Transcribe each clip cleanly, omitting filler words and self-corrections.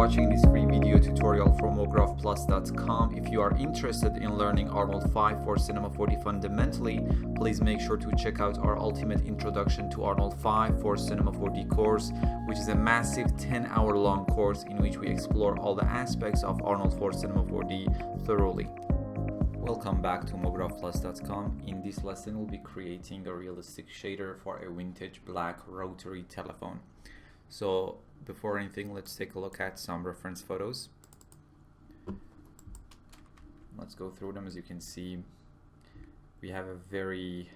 watching this free video tutorial from roughness.com. If you are interested in learning Arnold 5 for Cinema 4D fundamentally, please make sure to check out our Ultimate Introduction to Arnold 5 for Cinema 4D course, which is a massive 10-hour long course in which we explore all the aspects of Arnold for Cinema 4D thoroughly. Welcome back to roughness.com. In this lesson, we'll be creating a realistic shader for a vintage black rotary telephone. So before anything, let's take a look at some reference photos. Let's go through them. As you can see, we have a very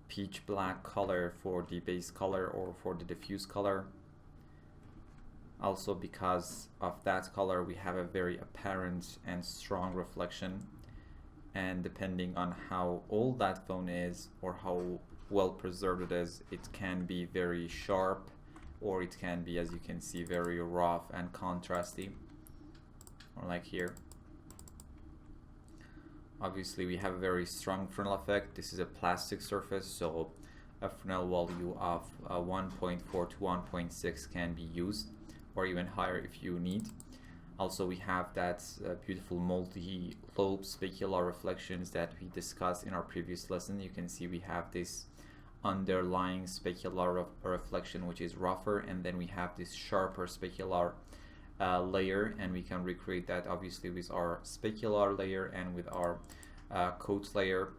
peach black color for the base color or for the diffuse color. Also, because of that color, we have a very apparent and strong reflection. And depending on how old that phone is or how well preserved it is, it can be very sharp, or it can be, as you can see, very rough and contrasty, or like here. Obviously, we have a very strong Fresnel effect. This is a plastic surface, so a Fresnel value of 1.4 to 1.6 can be used, or even higher if you need. Also, we have that beautiful multi-lobe specular reflections that we discussed in our previous lesson. You can see we have this underlying specular reflection, which is rougher, and then we have this sharper specular layer, and we can recreate that obviously with our specular layer and with our coat layer.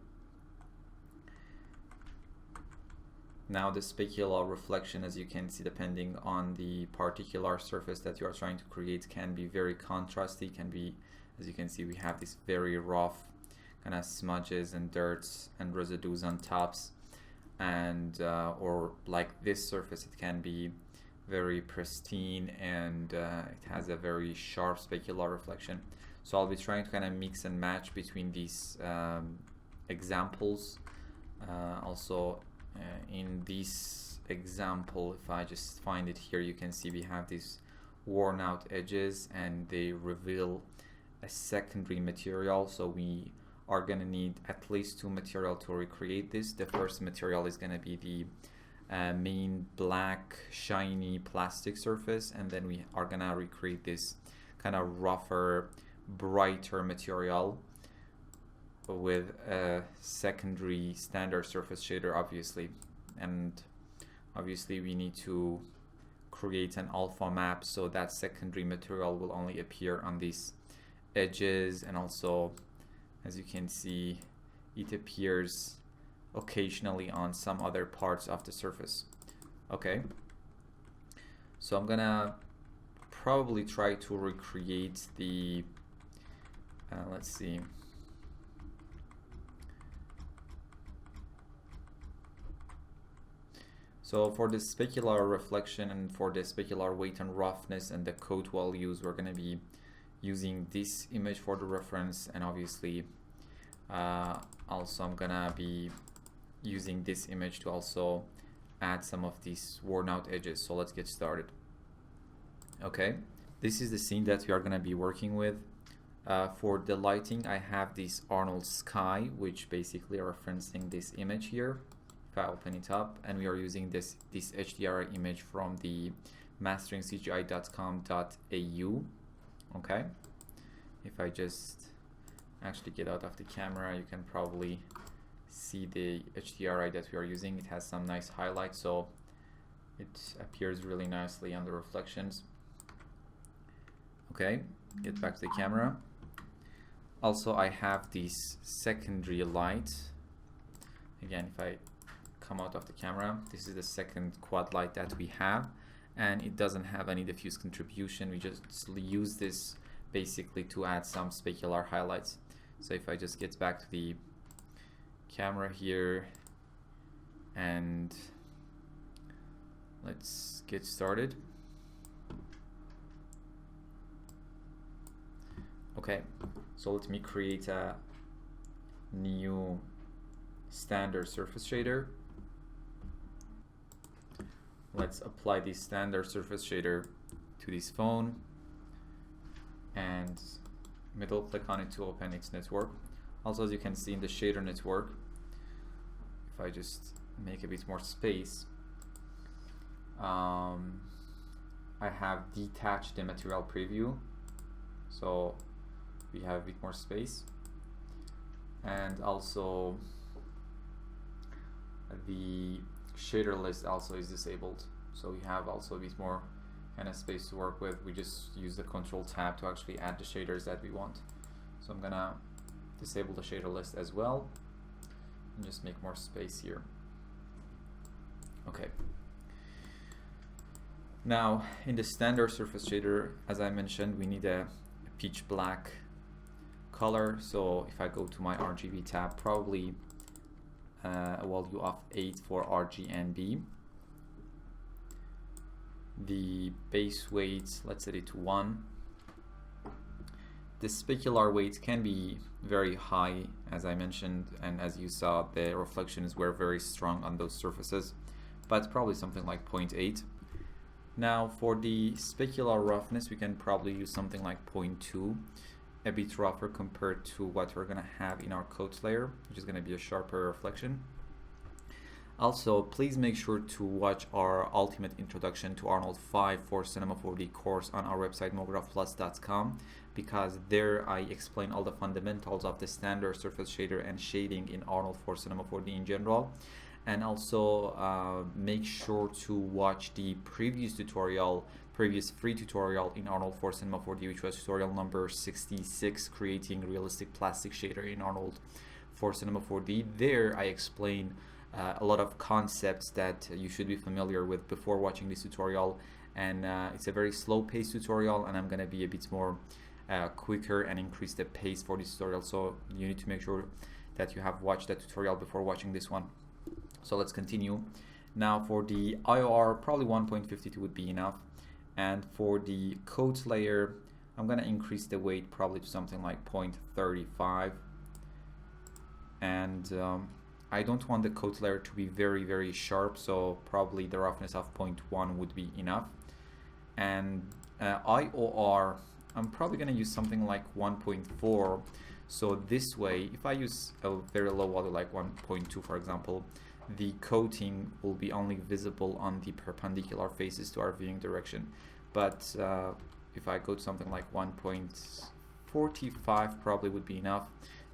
Now the specular reflection, as you can see, depending on the particular surface that you are trying to create, can be very contrasty, can be, as you can see, we have this very rough kind of smudges and dirts and residues on tops, and or like this surface, it can be very pristine and it has a very sharp specular reflection. So I'll be trying to kind of mix and match between these examples. Also in this example, if I just find it here, you can see we have these worn out edges and they reveal a secondary material, so we are going to need at least two material to recreate this. The first material is going to be the main black shiny plastic surface, and then we are going to recreate this kind of rougher, brighter material with a secondary standard surface shader, obviously. And obviously we need to create an alpha map, so that secondary material will only appear on these edges, and also, as you can see, it appears occasionally on some other parts of the surface. Okay, so I'm gonna probably try to recreate the let's see, so for the specular reflection and for the specular weight and roughness and the coat values, we're going to be using this image for the reference, and obviously also I'm gonna be using this image to also add some of these worn out edges. So let's get started. Okay, this is the scene that we are going to be working with. For the lighting, I have this Arnold sky, which basically are referencing this image here. If I open it up, and we are using this HDRI image from the masteringcgi.com.au. Okay, if I just actually get out of the camera, you can probably see the HDRI that we are using. It has some nice highlights, so it appears really nicely on the reflections. Okay, get back to the camera. Also, I have this secondary light. Again, if I come out of the camera, this is the second quad light that we have, and it doesn't have any diffuse contribution. We just use this basically to add some specular highlights. So if I just get back to the camera here, and let's get started. Okay, so let me create a new standard surface shader. Let's apply the standard surface shader to this phone and middle click on it to open its network. Also, as you can see in the shader network, if I just make a bit more space, I have detached the material preview, so we have a bit more space, and also the shader list also is disabled, so we have also a bit more kind of space to work with. We just use the control tab to actually add the shaders that we want. So I'm gonna disable the shader list as well and just make more space here. Okay. Now in the standard surface shader, as I mentioned, we need a pitch black color. So if I go to my RGB tab, probably a value of 8 for RGB. The base weight, let's set it to 1. The specular weight can be very high, as I mentioned, and as you saw, the reflections were very strong on those surfaces, but probably something like 0.8. Now for the specular roughness, we can probably use something like 0.2, a bit rougher compared to what we're going to have in our coat layer, which is going to be a sharper reflection. Also, please make sure to watch our ultimate introduction to Arnold 5 for Cinema 4D course on our website mographplus.com, because there I explain all the fundamentals of the standard surface shader and shading in Arnold for Cinema 4D in general. And also make sure to watch the previous free tutorial in Arnold for Cinema 4D, which was tutorial number 66, creating realistic plastic shader in Arnold for Cinema 4D. There I explain a lot of concepts that you should be familiar with before watching this tutorial, and it's a very slow paced tutorial, and I'm going to be a bit more quicker and increase the pace for this tutorial, so you need to make sure that you have watched that tutorial before watching this one. So let's continue. Now for the IOR, probably 1.52 would be enough, and for the coat layer, I'm going to increase the weight probably to something like 0.35, and I don't want the coat layer to be very sharp, so probably the roughness of 0.1 would be enough. And IOR, I'm probably going to use something like 1.4. So this way, if I use a very low value like 1.2 for example, the coating will be only visible on the perpendicular faces to our viewing direction. But if I go to something like 1.45, probably would be enough.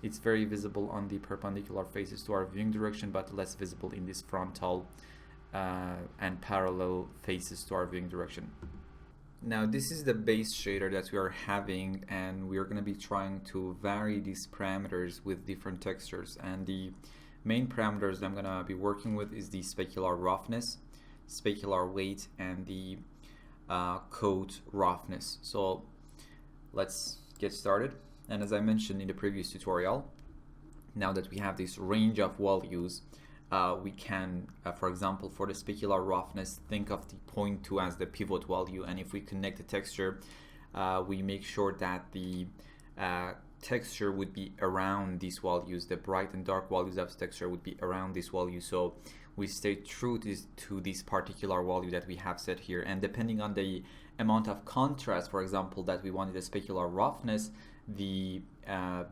It's very visible on the perpendicular faces to our viewing direction, but less visible in this frontal and parallel faces to our viewing direction. Now this is the base shader that we are having, and we are going to be trying to vary these parameters with different textures. And the main parameters that I'm going to be working with is the specular roughness, specular weight, and the coat roughness. So let's get started. And as I mentioned in the previous tutorial, now that we have this range of values, we can, for example, for the specular roughness, think of the 0.2 as the pivot value, and if we connect the texture, we make sure that the texture would be around these values. The bright and dark values of the texture would be around this value, so we stay true to this particular value that we have set here. And depending on the amount of contrast, for example, that we wanted the specular roughness, the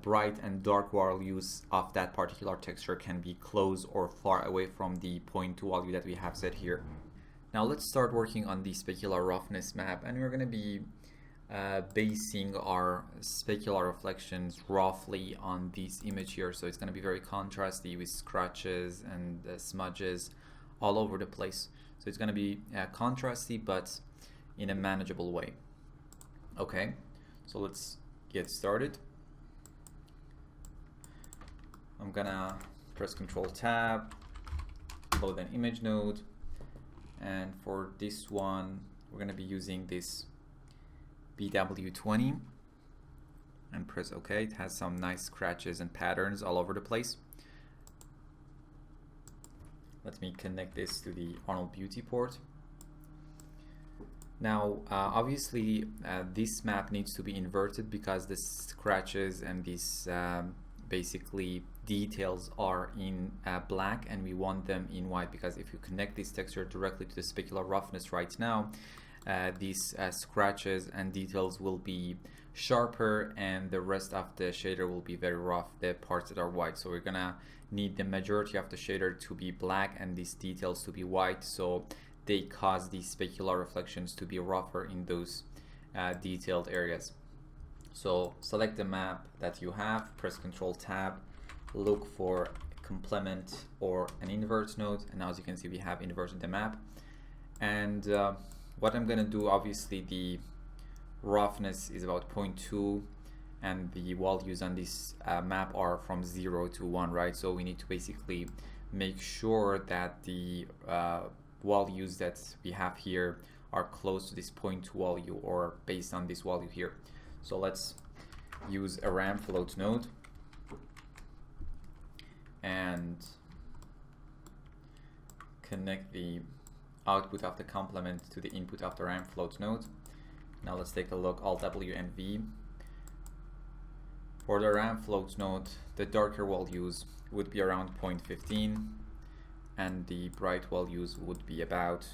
bright and dark values of that particular texture can be close or far away from the 0.2 value that we have set here. Now let's start working on the specular roughness map, and we're going to be basing our specular reflections roughly on this image here. So it's going to be very contrasty with scratches and smudges all over the place. So it's going to be contrasty, but in a manageable way. Okay, so let's get started. I'm gonna press Control Tab, load an image node, and for this one we're gonna be using this BW20, and press OK. It has some nice scratches and patterns all over the place. Let me connect this to the Arnold Beauty port. Now obviously this map needs to be inverted because the scratches and these basically details are in black, and we want them in white, because if you connect this texture directly to the specular roughness right now, these scratches and details will be sharper and the rest of the shader will be very rough, the parts that are white. So we're gonna need the majority of the shader to be black and these details to be white, so they cause these specular reflections to be rougher in those detailed areas. So select the map that you have, press Ctrl Tab, look for complement or an invert node, and as you can see we have inverted the map. And what I'm gonna do, obviously the roughness is about 0.2 and the values on this map are from 0 to 1, right? So we need to basically make sure that the values that we have here are close to this 0.2 value or based on this value here. So let's use a RAM float node and connect the output of the complement to the input of the RAM float node. Now let's take a look, Alt W and V. For the RAM float node, the darker values would be around 0.15 and the bright values would be about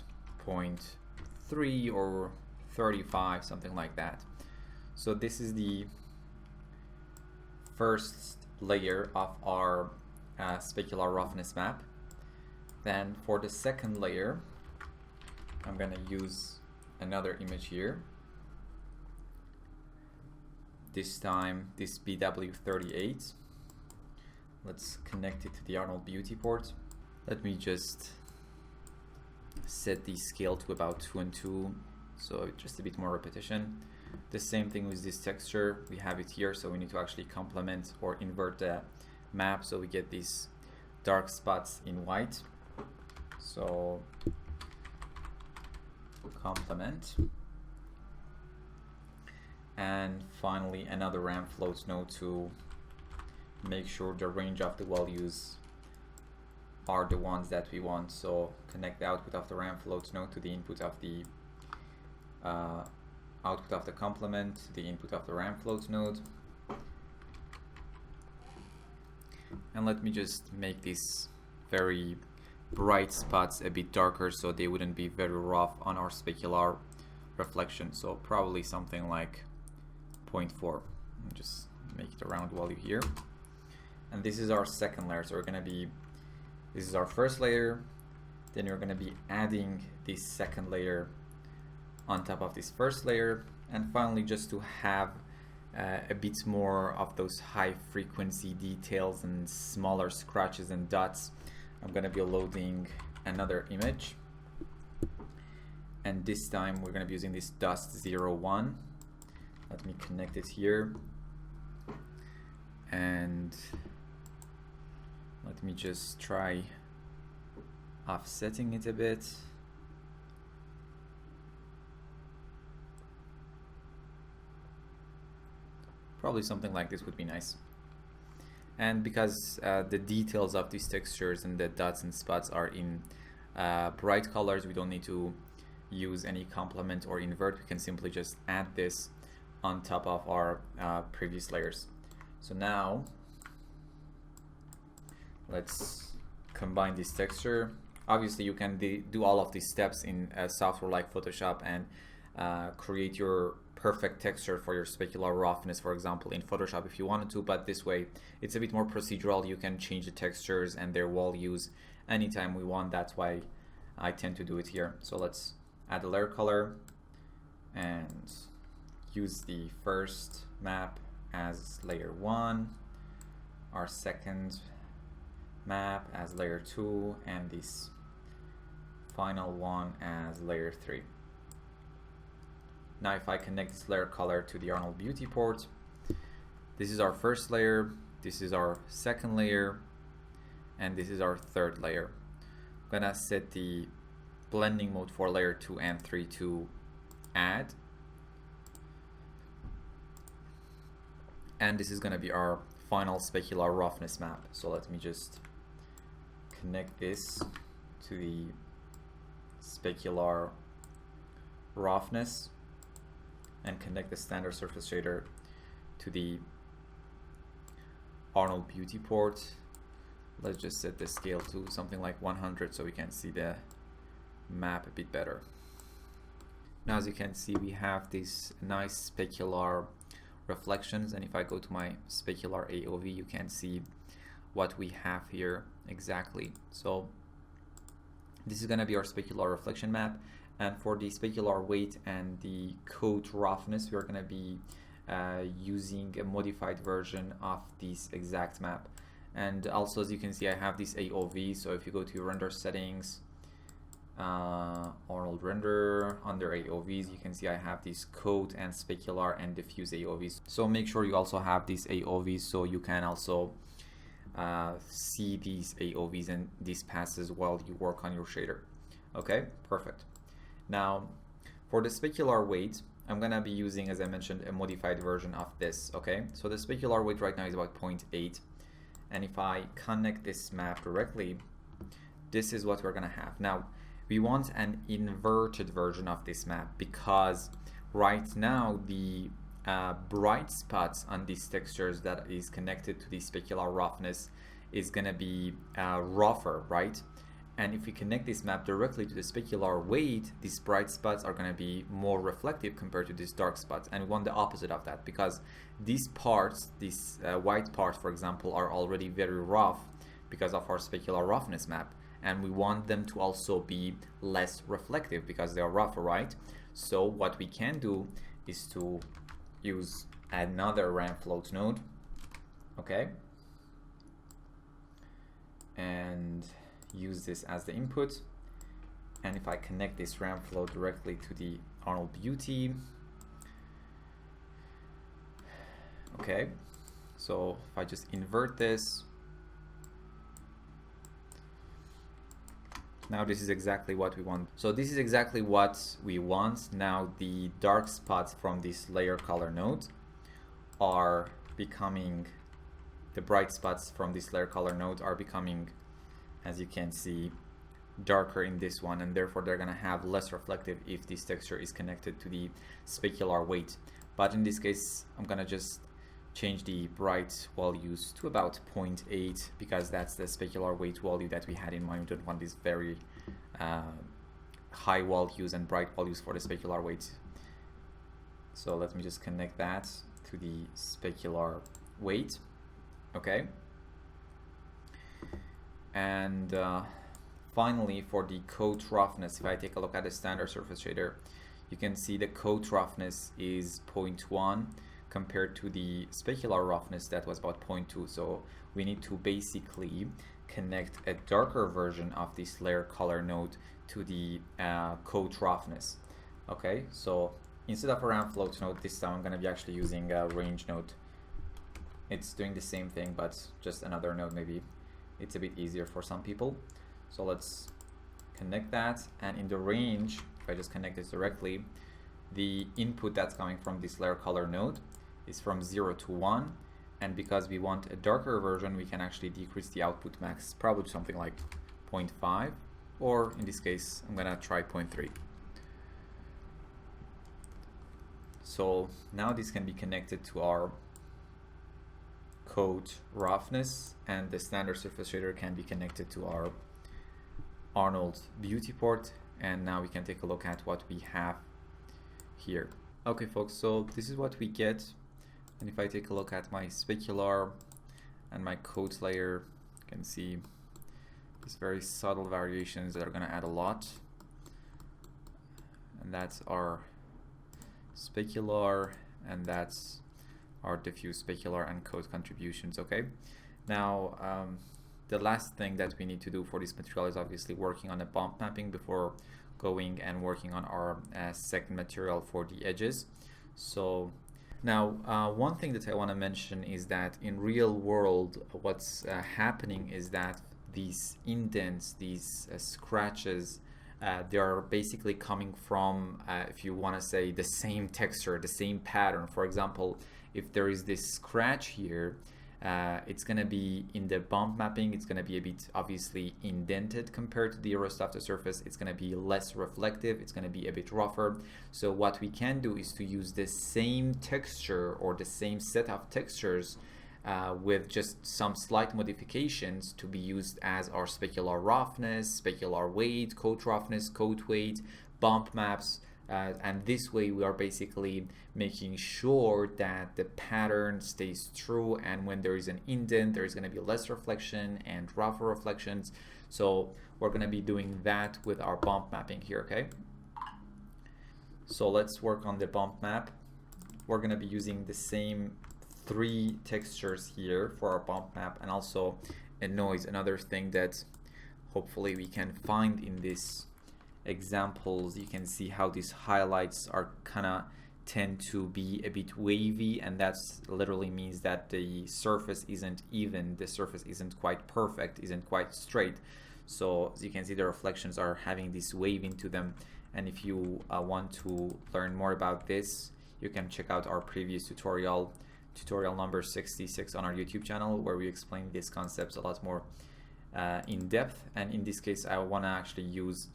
0.3 or 35, something like that. So this is the first layer of our specular roughness map. Then for the second layer, I'm going to use another image here. This time this BW38. Let's connect it to the Arnold beauty port. Let me just set the scale to about 2 and 2, so just a bit more repetition. The same thing with this texture, we have it here, so we need to actually complement or invert the map so we get these dark spots in white. So complement, and finally another RAM float node to make sure the range of the values are the ones that we want. So connect the output of the RAM float node to the input of the output of the complement, the input of the RAM float node. And let me just make these very bright spots a bit darker so they wouldn't be very rough on our specular reflection. So probably something like 0.4. Just make it a round value here. And this is our second layer. So we're gonna be, this is our first layer, then you're gonna be adding this second layer on top of this first layer, and finally, just to have a bit more of those high frequency details and smaller scratches and dots, I'm gonna be loading another image, and this time we're gonna be using this dust01. Let me connect it here, and let me just try offsetting it a bit. Probably something like this would be nice. And because the details of these textures and the dots and spots are in bright colors, we don't need to use any complement or invert. We can simply just add this on top of our previous layers. So now let's combine this texture. Obviously you can do all of these steps in software like Photoshop and create your perfect texture for your specular roughness, for example, in Photoshop if you wanted to, but this way it's a bit more procedural. You can change the textures and their values anytime we want. That's why I tend to do it here. So let's add a layer color and use the first map as layer 1, our second map as layer 2, and this final one as layer 3. Now if I connect this layer color to the Arnold beauty port, this is our first layer, this is our second layer, and this is our third layer. I'm gonna set the blending mode for layer 2 and 3 to add, and this is gonna be our final specular roughness map. So let me just connect this to the specular roughness and connect the standard surface shader to the Arnold beauty port. Let's just set the scale to something like 100 so we can see the map a bit better. Now as you can see, we have these nice specular reflections, and if I go to my specular AOV, you can see what we have here exactly. So This is going to be our specular reflection map, and for the specular weight and the coat roughness, we're going to be using a modified version of this exact map. And also, as you can see, I have this AOV, so if you go to your render settings, Arnold render, under AOVs, you can see I have this coat and specular and diffuse AOVs. So make sure you also have these AOVs so you can also see these AOVs and these passes while you work on your shader. Okay, perfect. Now for the specular weight, I'm gonna be using, as I mentioned, a modified version of this. Okay, so the specular weight right now is about 0.8, and if I connect this map directly, this is what we're gonna have. Now we want an inverted version of this map because right now the bright spots on these textures that is connected to the specular roughness is gonna be rougher, right? And if we connect this map directly to the specular weight, these bright spots are gonna be more reflective compared to these dark spots. And we want the opposite of that because these parts, these white parts, for example, are already very rough because of our specular roughness map. And we want them to also be less reflective because they are rougher, right? So what we can do is to use another ramp float node, okay, and use this as the input. And if I connect this ramp float directly to the Arnold Beauty, okay, so if I just invert this, now this is exactly what we want. So this is exactly what we want. Now the dark spots from this layer color node are becoming, the bright spots from this layer color node are becoming, as you can see, darker in this one, and therefore they're gonna have less reflective if this texture is connected to the specular weight. But in this case, I'm gonna just change the bright values to about 0.8 because that's the specular weight value that we had in mind. We don't want these very high values and bright values for the specular weight. So let me just connect that to the specular weight. Okay. And finally, for the coat roughness, if I take a look at the standard surface shader, you can see the coat roughness is 0.1 compared to the specular roughness that was about 0.2. So we need to basically connect a darker version of this layer color node to the coat roughness. Okay, so instead of a ramp float node, this time I'm going to be actually using a range node. It's doing the same thing, but just another node. Maybe it's a bit easier for some people. So let's connect that, and in the range, if I just connect this directly, the input that's coming from this layer color node is from 0 to 1, and because we want a darker version, we can actually decrease the output max, probably to something like 0.5, or in this case, I'm gonna try 0.3. So now this can be connected to our coat roughness, and the standard surface shader can be connected to our Arnold Beauty port, and now we can take a look at what we have here. Okay folks, so this is what we get, and if I take a look at my specular and my coat layer, you can see these very subtle variations that are going to add a lot, and that's our specular, and that's our diffuse specular and coat contributions. Okay, now the last thing that we need to do for this material is obviously working on a bump mapping before going and working on our second material for the edges. So now one thing that I want to mention is that in real world what's happening is that these indents, these scratches, they are basically coming from, if you want to say, the same texture, the same pattern. For example, if there is this scratch here, it's going to be in the bump mapping, it's going to be a bit obviously indented compared to the rest of the surface. It's going to be less reflective, it's going to be a bit rougher. So what we can do is to use the same texture or the same set of textures with just some slight modifications to be used as our specular roughness, specular weight, coat roughness, coat weight, bump maps. And this way we are basically making sure that the pattern stays true, and when there is an indent there is going to be less reflection and rougher reflections. So we're going to be doing that with our bump mapping here, okay? So let's work on the bump map. We're going to be using the same 3 textures here for our bump map, and also a noise, another thing that hopefully we can find in these examples. You can see how these highlights are kind of tend to be a bit wavy, and that's literally means that the surface isn't even, the surface isn't quite perfect, isn't quite straight. So as you can see, the reflections are having this waving to them, and if you want to learn more about this, you can check out our previous tutorial number 66 on our YouTube channel, where we explain these concepts a lot more in depth. And in this case, I want to actually use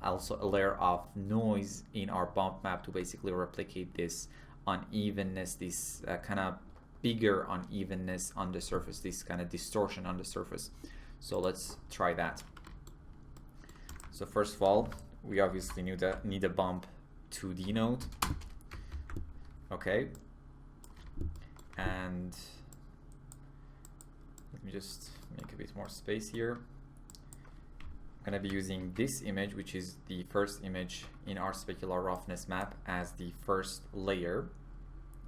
also a layer of noise in our bump map to basically replicate this unevenness, this kind of bigger unevenness on the surface, this kind of distortion on the surface. So let's try that. So first of all, we obviously need a bump 2D node. Okay, and let me just make a bit more space here. I'm going to be using this image, which is the first image in our specular roughness map, as the first layer.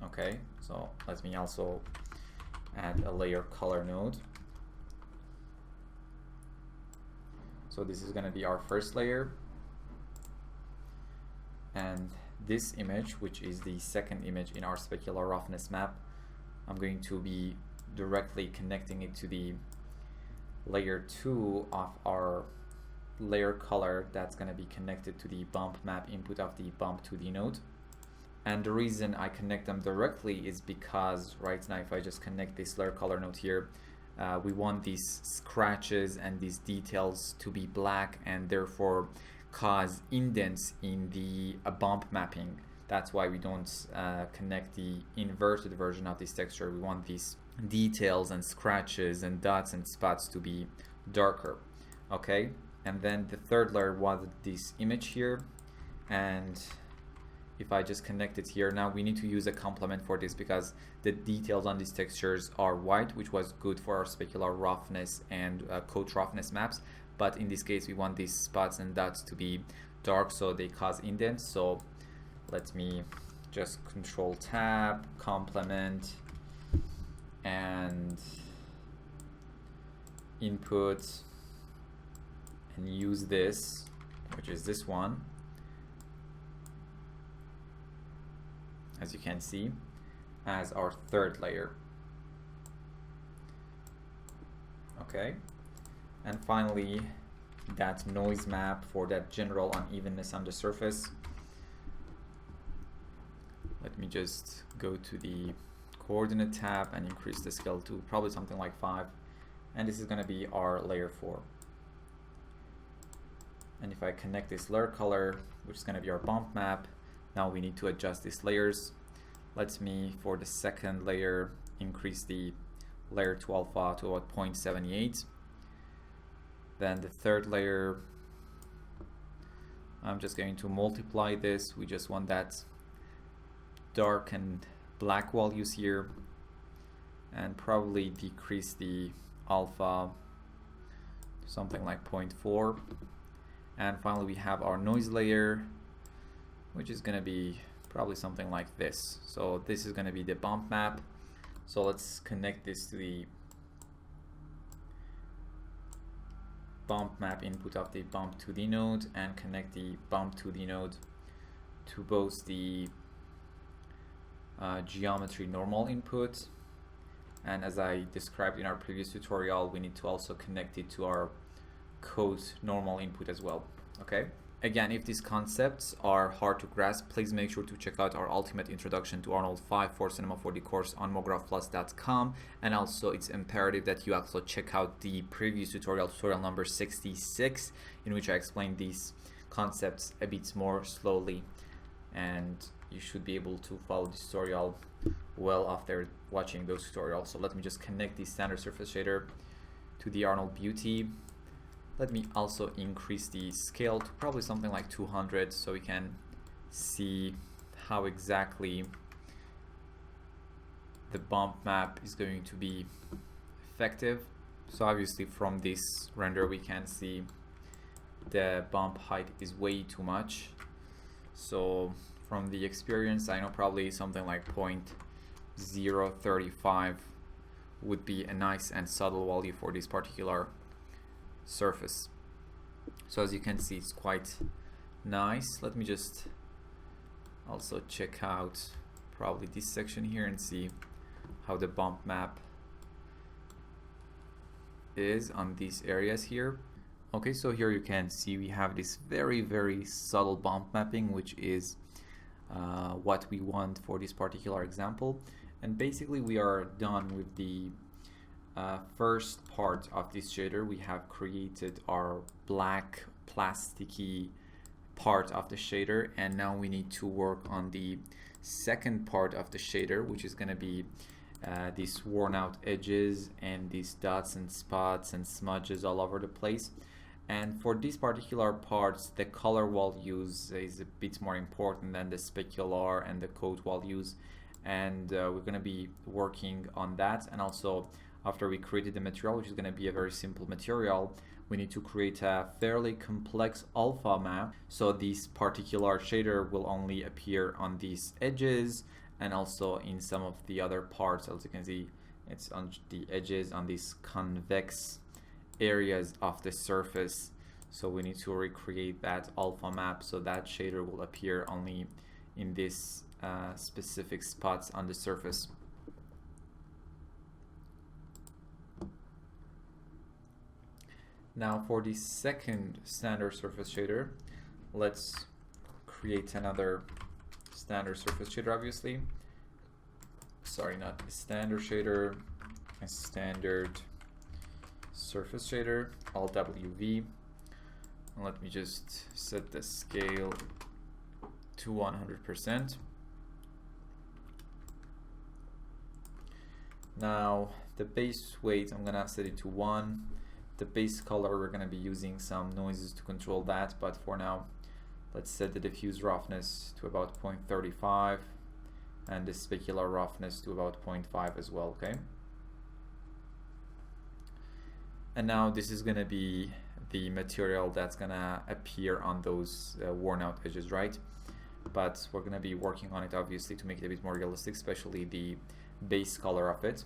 Okay, so let me also add a layer color node. So this is going to be our first layer, and this image, which is the second image in our specular roughness map, I'm going to be directly connecting it to the layer 2 of our layer color that's going to be connected to the bump map input of the bump 2D node. And the reason I connect them directly is because right now, if I just connect this layer color node here, we want these scratches and these details to be black, and therefore cause indents in the bump mapping. That's why we don't connect the inverted version of this texture. We want these details and scratches and dots and spots to be darker. Okay, and then the third layer was this image here, and if I just connect it here, now we need to use a complement for this because the details on these textures are white, which was good for our specular roughness and coat roughness maps. But in this case, we want these spots and dots to be dark, so they cause indents. So let me just Control Tab, complement, and input, and use this, which is this one, as you can see, as our third layer. Okay, and finally that noise map for that general unevenness on the surface. Let me just go to the coordinate tab and increase the scale to probably something like 5, and this is going to be our layer 4. And if I connect this layer color, which is going to be our bump map, now we need to adjust these layers. Let me, for the second layer, increase the layer to alpha to about 0.78. Then the third layer, I'm just going to multiply this. We just want that dark and black values here, and probably decrease the alpha to something like 0.4. And finally we have our noise layer, which is going to be probably something like this. So this is going to be the bump map. So let's connect this to the bump map input of the bump 2D node, and connect the bump 2D node to both the geometry normal input, and as I described in our previous tutorial, we need to also connect it to our coat normal input as well. Okay, again, if these concepts are hard to grasp, please make sure to check out our ultimate introduction to Arnold 5 for Cinema 4D course on mographplus.com, and also it's imperative that you also check out the previous tutorial number 66, in which I explained these concepts a bit more slowly, and you should be able to follow this tutorial well after watching those tutorials. So let me just connect the standard surface shader to the Arnold Beauty. Let me also increase the scale to probably something like 200, so we can see how exactly the bump map is going to be effective. So obviously from this render we can see the bump height is way too much. So from the experience, I know probably something like 0.035 would be a nice and subtle value for this particular surface. So as you can see, it's quite nice. Let me just also check out probably this section here and see how the bump map is on these areas here. Okay, so here you can see we have this very subtle bump mapping, which is what we want for this particular example. And basically we are done with the first part of this shader. We have created our black plasticky part of the shader, and now we need to work on the second part of the shader, which is going to be these worn out edges and these dots and spots and smudges all over the place. And for these particular parts, the color values is a bit more important than the specular and the coat values, and we're going to be working on that. And also, after we created the material, which is going to be a very simple material, we need to create a fairly complex alpha map. So this particular shader will only appear on these edges and also in some of the other parts. As you can see, it's on the edges on these convex areas of the surface. So we need to recreate that alpha map so that shader will appear only in these specific spots on the surface. Now for the second standard surface shader, let's create another standard surface shader, obviously. Sorry, not a standard shader, a standard surface shader, all WV. And let me just set the scale to 100%. Now the base weight, I'm gonna set it to 1. The base color, we're gonna be using some noises to control that, but for now let's set the diffuse roughness to about 0.35 and the specular roughness to about 0.5 as well. Okay, and now this is gonna be the material that's gonna appear on those worn out edges, right? But we're gonna be working on it obviously to make it a bit more realistic, especially the base color of it.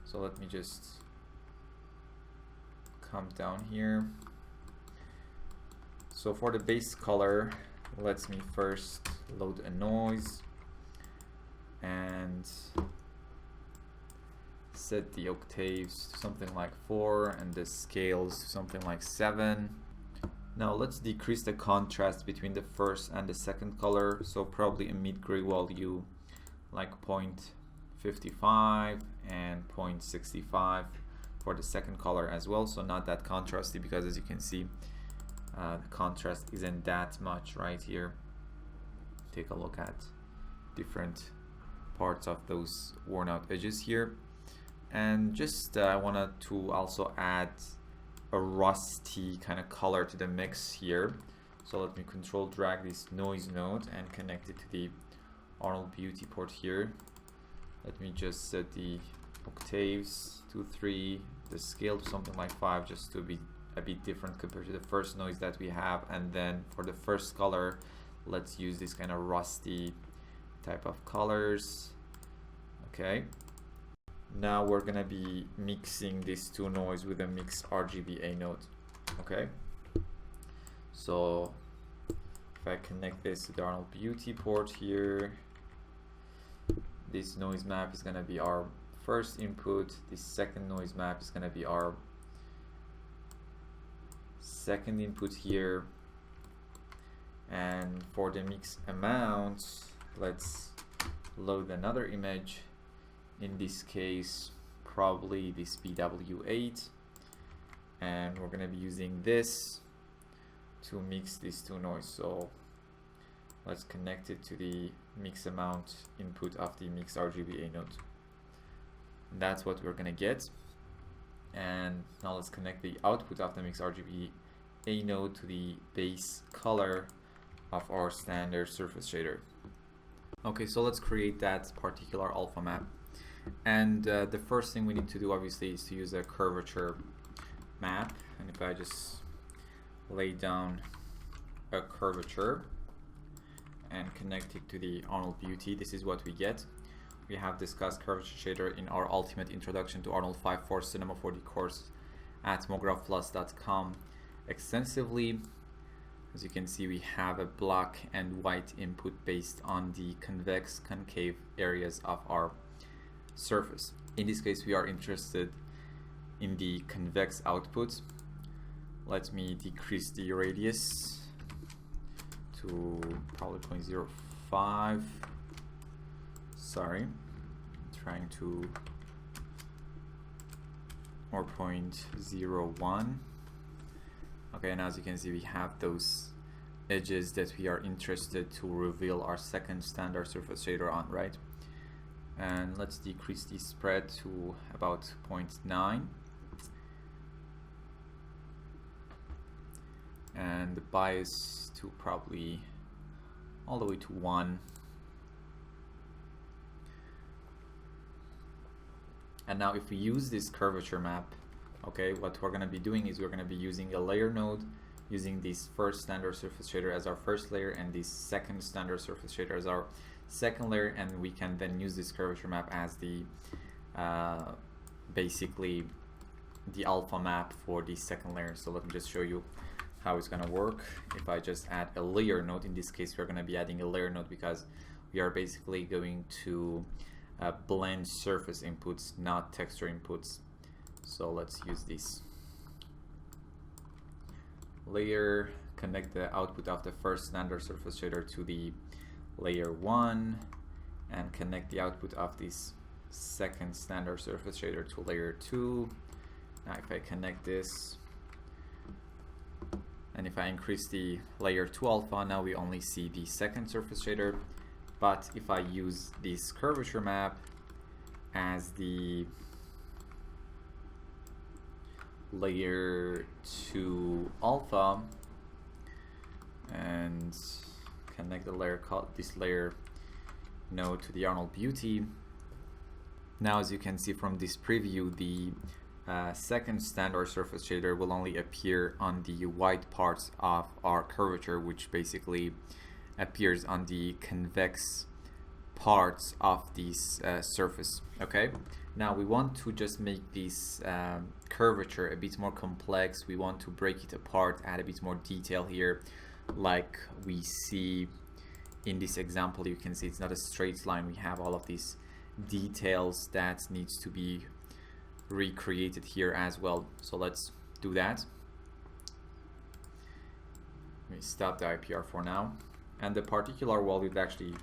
So let me just come down here. So for the base color, let me first load a noise and set the octaves to something like 4 and the scales to something like 7. Now let's decrease the contrast between the first and the second color, so probably a mid-gray value like 0.55 and 0.65 for the second color as well, so not that contrasty, because as you can see the contrast isn't that much right here. Take a look at different parts of those worn out edges here. And just I wanted to also add a rusty kind of color to the mix here. So let me control drag this noise node and connect it to the Arnold beauty port here. Let me just set the octaves to 3, the scale to something like 5, just to be a bit different compared to the first noise that we have. And then for the first color, let's use this kind of rusty type of colors. Okay, now we're gonna be mixing these two noise with a mix RGBA node. Okay, so if I connect this to the Arnold beauty port here, this noise map is gonna be our first input. This second noise map is gonna be our second input here. And for the mix amount, let's load another image. In this case, probably this BW8, and we're gonna be using this to mix these two noise. So let's connect it to the mix amount input of the mix RGBA node. That's what we're gonna get. And now let's connect the output of the mix RGBA node to the base color of our standard surface shader. Okay, so let's create that particular alpha map. And the first thing we need to do obviously is to use a curvature map. And if I just lay down a curvature and connect it to the Arnold Beauty, this is what we get. We have discussed curvature shader in our ultimate introduction to Arnold 5.4 Cinema 4D course at mographplus.com extensively. As you can see, we have a black and white input based on the convex concave areas of our surface. In this case, we are interested in the convex output. Let me decrease the radius to probably 0.05. Sorry, trying to, or 0.01. Okay, and as you can see, we have those edges that we are interested to reveal our second standard surface shader on, right? And let's decrease the spread to about 0.9. And the bias to probably all the way to 1. And now if we use this curvature map, okay, what we're going to be doing is we're going to be using a layer node, using this first standard surface shader as our first layer and this second standard surface shader as our second layer, and we can then use this curvature map as the basically the alpha map for the second layer. So let me just show you how it's going to work. If I just add a layer node, in this case we're going to be adding a layer node because we are basically going to blend surface inputs, not texture inputs. So let's use this layer, connect the output of the first standard surface shader to the layer 1, and connect the output of this second standard surface shader to layer 2. Now if I connect this, and if I increase the layer 2 alpha, now we only see the second surface shader. But if I use this curvature map as the layer 2 alpha and connect the layer called this layer node to the Arnold Beauty, now as you can see from this preview, the second standard surface shader will only appear on the white parts of our curvature, which basically appears on the convex parts of this surface. Okay, now we want to just make this curvature a bit more complex. We want to break it apart, add a bit more detail here, like we see in this example. You can see it's not a straight line. We have all of these details that needs to be recreated here as well. So let's do that. Let me stop the IPR for now. And the particular value that actually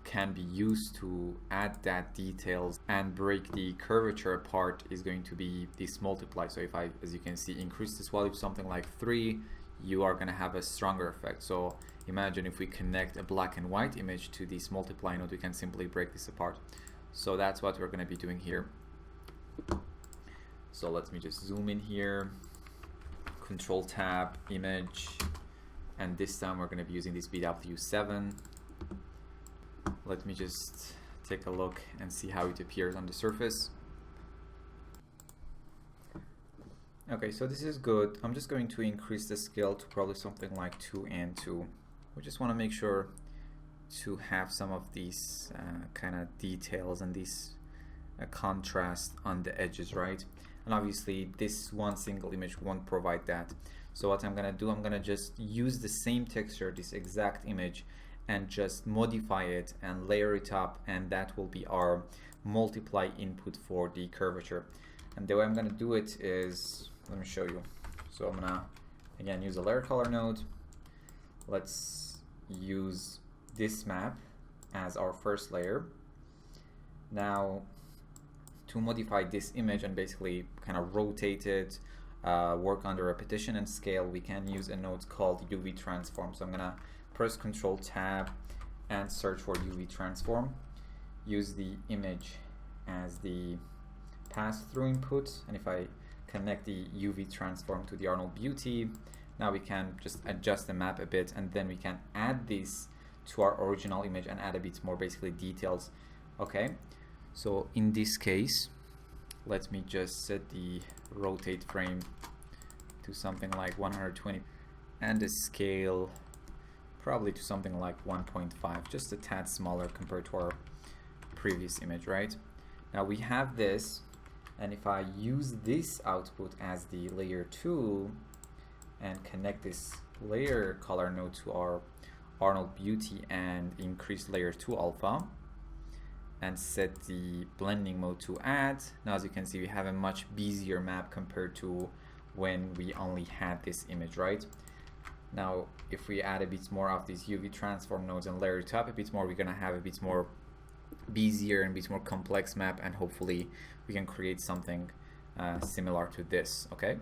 can be used to add that details and break the curvature apart is going to be this multiply. So if I, as you can see, increase this value to something like 3, you are going to have a stronger effect. So imagine if we connect a black and white image to this multiply node, we can simply break this apart. So that's what we're going to be doing here. So let me just zoom in here, Control Tab, Image, and this time we're going to be using this BW7. Let me just take a look and see how it appears on the surface. Okay, so this is good. I'm just going to increase the scale to probably something like 2 and 2. We just want to make sure to have some of these kind of details and this contrast on the edges, right? And obviously this one single image won't provide that. So what I'm gonna do, I'm gonna just use the same texture, this exact image, and just modify it and layer it up, and that will be our multiply input for the curvature. And the way I'm gonna do it is, let me show you. So I'm gonna again use a layer color node. Let's use this map as our first layer. Now to modify this image and basically kind of rotate it, work on the repetition and scale, we can use a node called UV transform. So I'm gonna press Control Tab and search for UV transform. Use the image as the pass-through input, and if I connect the UV transform to the Arnold Beauty, now we can just adjust the map a bit, and then we can add this to our original image and add a bit more basically details. Okay, So in this case, let me just set the rotate frame to something like 120 and the scale probably to something like 1.5, just a tad smaller compared to our previous image, right? Now we have this, and if I use this output as the layer 2 and connect this layer color node to our Arnold Beauty and increase layer 2 alpha and set the blending mode to add, now as you can see we have a much busier map compared to when we only had this image, right? Now if we add a bit more of these UV transform nodes and layer it up a bit more, we're gonna have a bit more busier and a bit more complex map, and hopefully we can create something similar to this. Okay,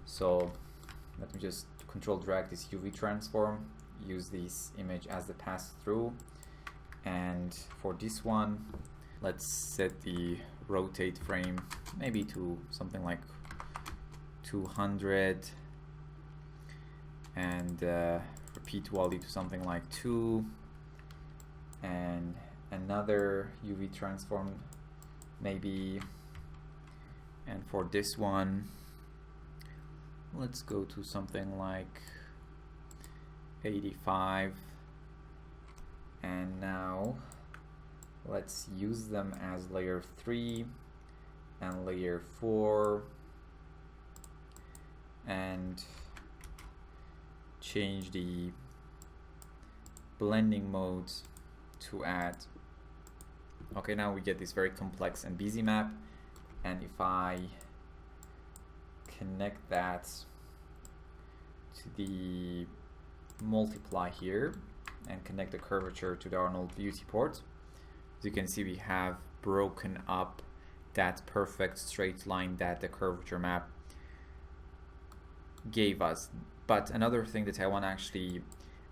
so let me just control drag this UV transform, use this image as the pass through, and for this one let's set the rotate frame maybe to something like 200 and repeat value to something like 2, and another UV transform maybe, and for this one let's go to something like 85, and now let's use them as layer 3 and layer 4 and change the blending mode to add. Okay, now we get this very complex and busy map, and if I connect that to the multiply here and connect the curvature to the Arnold Beauty port, as you can see we have broken up that perfect straight line that the curvature map gave us. But another thing that I want to actually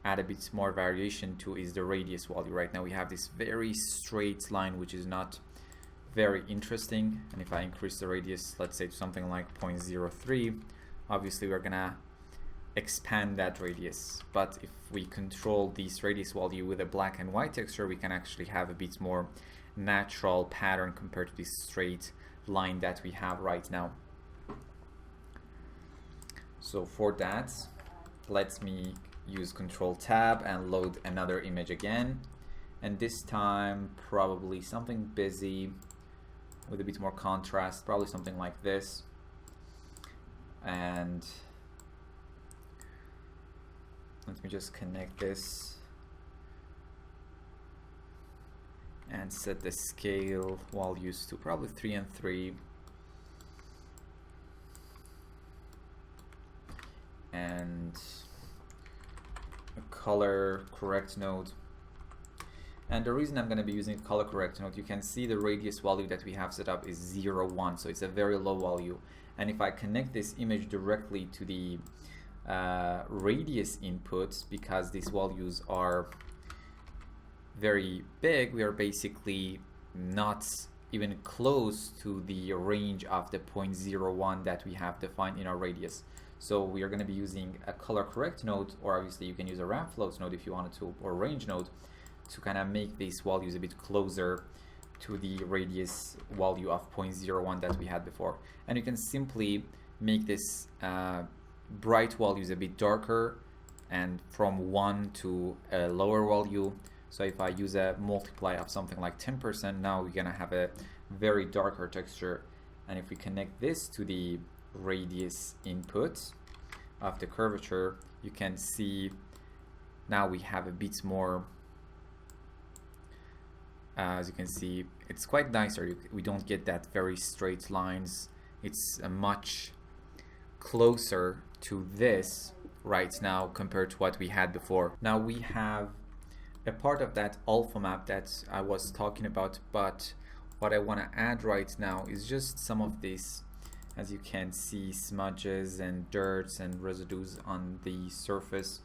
add a bit more variation to is the radius value. Right now we have this very straight line which is not very interesting, and if I increase the radius, let's say to something like 0.03, obviously we're gonna expand that radius. But if we control this radius value with a black and white texture, we can actually have a bit more natural pattern compared to this straight line that we have right now. So for that, let me use Control Tab and load another image again, and this time probably something busy with a bit more contrast, probably something like this, and let me just connect this and set the scale values to probably 3 and 3, and a color correct node. And the reason I'm going to be using color correct node, you can see the radius value that we have set up is 0.1, so it's a very low value. And if I connect this image directly to the radius inputs, because these values are very big, we are basically not even close to the range of the 0.01 that we have defined in our radius. So we are going to be using a color correct node, or obviously you can use a ramp floats node if you wanted to, or range node, to kind of make these values a bit closer to the radius value of 0.01 that we had before. And you can simply make this bright values a bit darker and from 1 to a lower value. So if I use a multiply of something like 10%, now we're gonna have a very darker texture. And if we connect this to the radius input of the curvature, you can see now we have a bit more, as you can see, it's quite nicer. We don't get that very straight lines. It's much closer to this right now compared to what we had before. Now we have a part of that alpha map that I was talking about, but what I want to add right now is just some of these, as you can see, smudges and dirts and residues on the surface,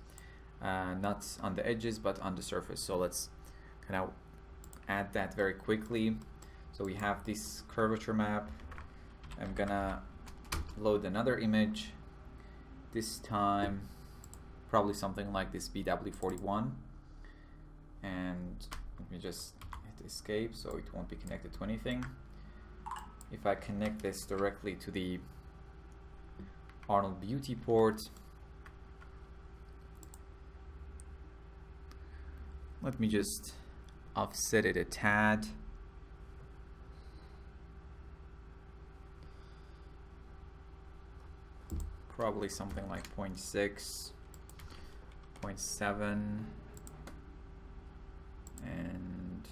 not on the edges but on the surface. So let's kind of add that very quickly. So we have this curvature map. I'm gonna load another image, this time probably something like this BW41, and let me just escape, so it won't be connected to anything. If I connect this directly to the Arnold Beauty port, let me just offset it a tad. Probably something like 0.6, 0.7, and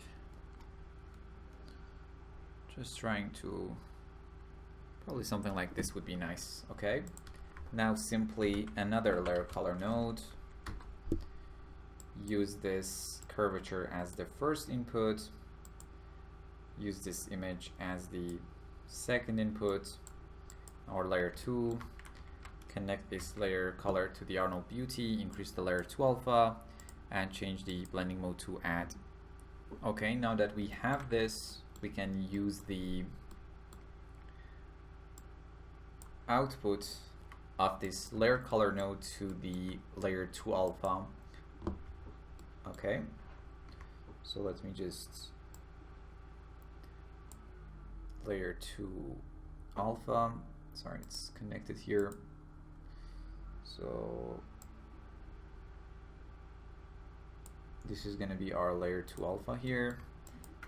just trying to, probably something like this would be nice. Okay, now simply another layer color node, use this curvature as the first input, use this image as the second input, or layer 2, connect this layer color to the Arnold Beauty, increase the layer to alpha, and change the blending mode to add. Okay, now that we have this, we can use the output of this layer color node to the layer 2 alpha. Okay, so let me just layer 2 alpha, sorry, it's connected here. So this is going to be our layer 2 alpha here,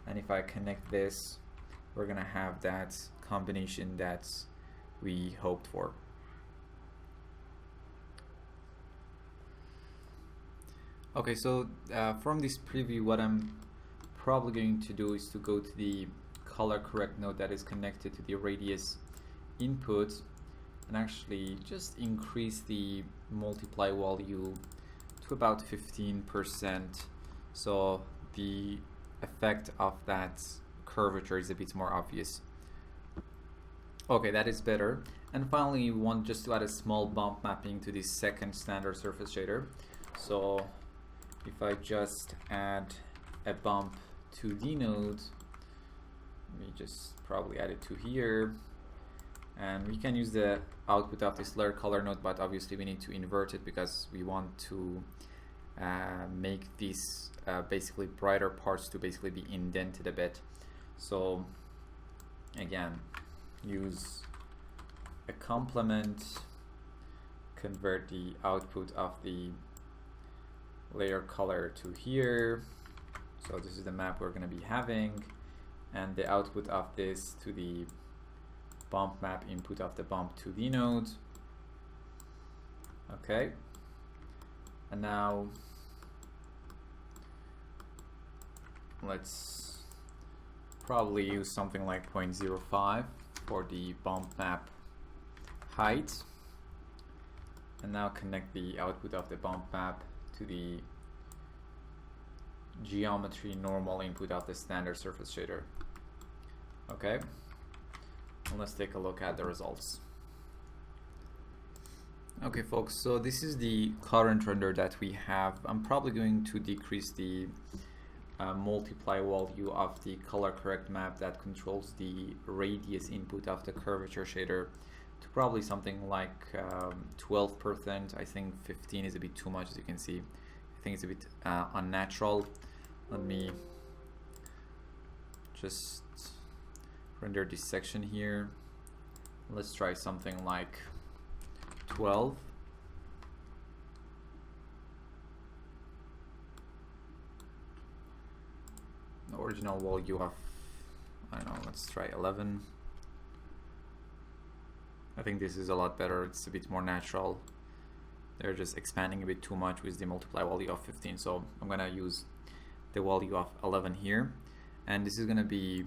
and if I connect this, we're going to have that combination that we hoped for. Okay, so from this preview, what I'm probably going to do is to go to the color correct node that is connected to the radius input, and actually just increase the multiply value to about 15%, so the effect of that curvature is a bit more obvious. Okay, that is better. And finally, we want just to add a small bump mapping to this second standard surface shader. So if I just add a bump 2D node, let me just probably add it to here, and we can use the output of this layer color node, but obviously we need to invert it because we want to make these basically brighter parts to basically be indented a bit. So again, use a complement, convert the output of the layer color to here. So this is the map we're going to be having, and the output of this to the bump map input of the bump 2D node. Okay, and now let's probably use something like 0.05 for the bump map height, and now connect the output of the bump map to the geometry normal input of the standard surface shader. Okay, and let's take a look at the results. Okay folks, so this is the current render that we have. I'm probably going to decrease the multiply value of the color correct map that controls the radius input of the curvature shader to probably something like 12%. I think 15 is a bit too much, as you can see. I think it's a bit unnatural. Let me just render this section here. Let's try something like 12. The original value of, I don't know, let's try 11. I think this is a lot better. It's a bit more natural. They're just expanding a bit too much with the multiply value of 15, so I'm gonna use the value of 11 here, and this is gonna be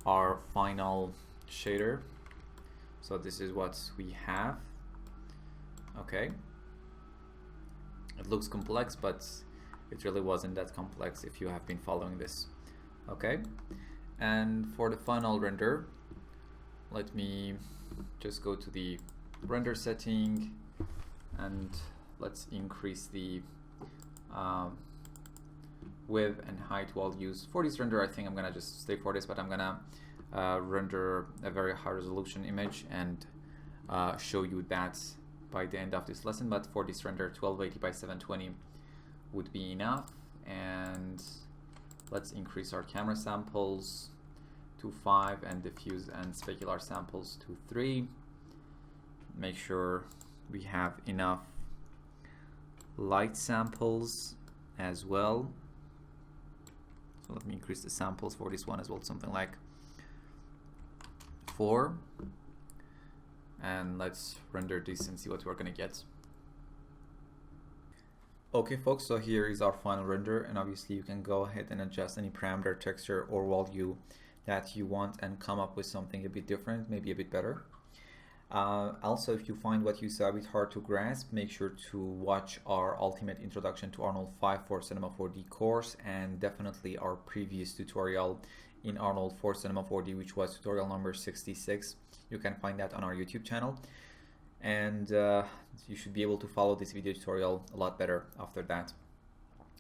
our final shader. So this is what we have. Okay, it looks complex, but it really wasn't that complex if you have been following this. Okay, and for the final render, let me just go to the render setting, and let's increase the width and height values. For this render, I think I'm gonna just stay for this, but I'm gonna render a very high resolution image and show you that by the end of this lesson. But for this render, 1280 by 720 would be enough, and Let's increase our camera samples to 5 and diffuse and specular samples to 3. Make sure we have enough light samples as well. So let me increase the samples for this one as well, something like 4. And let's render this and see what we're gonna get. Okay folks, so here is our final render, and obviously you can go ahead and adjust any parameter, texture or value that you want and come up with something a bit different, maybe a bit better. Also, if you find what you saw a bit hard to grasp, make sure to watch our ultimate introduction to Arnold 5 for Cinema 4D course, and definitely our previous tutorial in Arnold for Cinema 4D, which was tutorial number 66. You can find that on our YouTube channel, and you should be able to follow this video tutorial a lot better after that.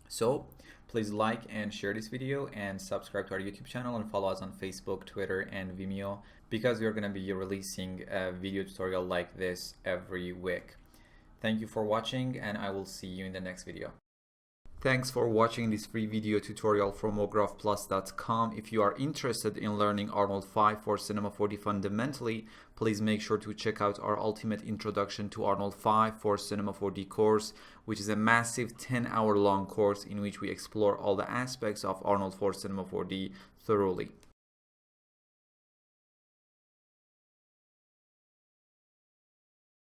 So please like and share this video, and subscribe to our YouTube channel, and follow us on Facebook, Twitter and Vimeo, because we are going to be releasing a video tutorial like this every week. Thank you for watching, and I will see you in the next video. Thanks for watching this free video tutorial from mographplus.com. If you are interested in learning Arnold 5 for Cinema 4D fundamentally, please make sure to check out our ultimate introduction to Arnold 5 for Cinema 4D course, which is a massive 10-hour long course in which we explore all the aspects of Arnold for Cinema 4D thoroughly.